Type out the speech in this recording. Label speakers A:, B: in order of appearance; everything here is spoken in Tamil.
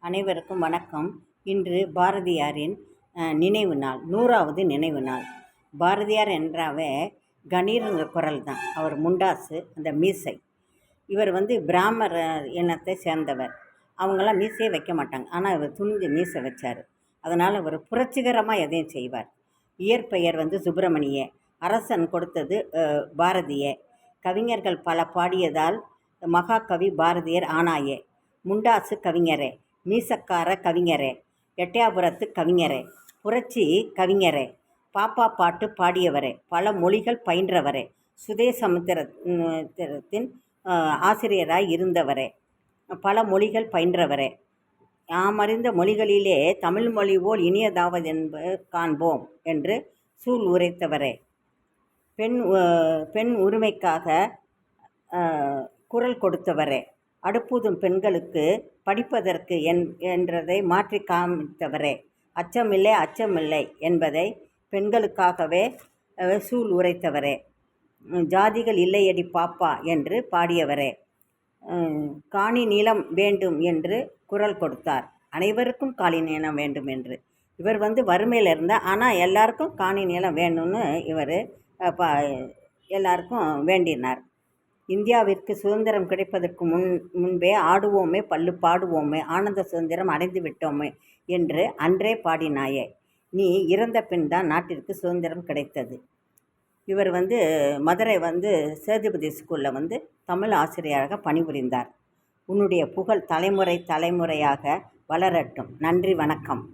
A: அனைவருக்கும் வணக்கம். இன்று பாரதியாரின் நினைவு நாள், 100வது நினைவு நாள். பாரதியார் என்றாவே கணீர்ங்கிற குரல் தான். அவர் முண்டாசு, அந்த மீசை. இவர் பிராமர் இனத்தை சேர்ந்தவர். அவங்களாம் மீசையே வைக்க மாட்டாங்க. ஆனால் இவர் துணிஞ்சு மீசை வச்சார். அதனால் அவர் புரட்சிகரமாக எதையும் செய்வார். இயற்பெயர் சுப்பிரமணிய. அரசன் கொடுத்தது பாரதியே. கவிஞர்கள் பல பாடியதால் மகாகவி பாரதியர் ஆனாயே. முண்டாசு கவிஞரே, மீசக்கார கவிஞரே, எட்டயாபுரத்து கவிஞரே, புரட்சி கவிஞரே, பாப்பா பாட்டு பாடியவரே, பல மொழிகள் பயின்றவரே, சுதேசமுத்திரத்தின் ஆசிரியராய் இருந்தவரே, பல மொழிகள் பயின்றவரே, யாமறிந்த மொழிகளிலே தமிழ் மொழி போல் இனியதாவது என்பது காண்போம் என்று சூள் உரைத்தவரே, பெண் உரிமைக்காக குரல் கொடுத்தவரே, அடுப்பூதும் பெண்களுக்கு படிப்பதற்கு என்றதை மாற்றி காமித்தவரே, அச்சமில்லை என்பதை பெண்களுக்காகவே சூள் உரைத்தவரே, ஜாதிகள் இல்லையடி பாப்பா என்று பாடியவரே, காணி நிலம் வேண்டும் என்று குரல் கொடுத்தார். அனைவருக்கும் காணி நிலம் வேண்டும் என்று. இவர் வறுமையில் இருந்தால், ஆனால் எல்லாருக்கும் காணி நிலம் வேணும்னு இவர் எல்லாருக்கும் வேண்டினார். இந்தியாவிற்கு சுதந்திரம் கிடைப்பதற்கு முன்பே ஆடுவோமே பல்லு பாடுவோமே, ஆனந்த சுதந்திரம் அடைந்து விட்டோமே என்று அன்றே பாடினாயே. நீ இறந்த பின் தான் நாட்டிற்கு சுதந்திரம் கிடைத்தது. இவர் மதுரை சேதுபதி ஸ்கூலில் தமிழ் ஆசிரியராக பணிபுரிந்தார். உன்னுடைய புகழ் தலைமுறையாக வளரட்டும். நன்றி, வணக்கம்.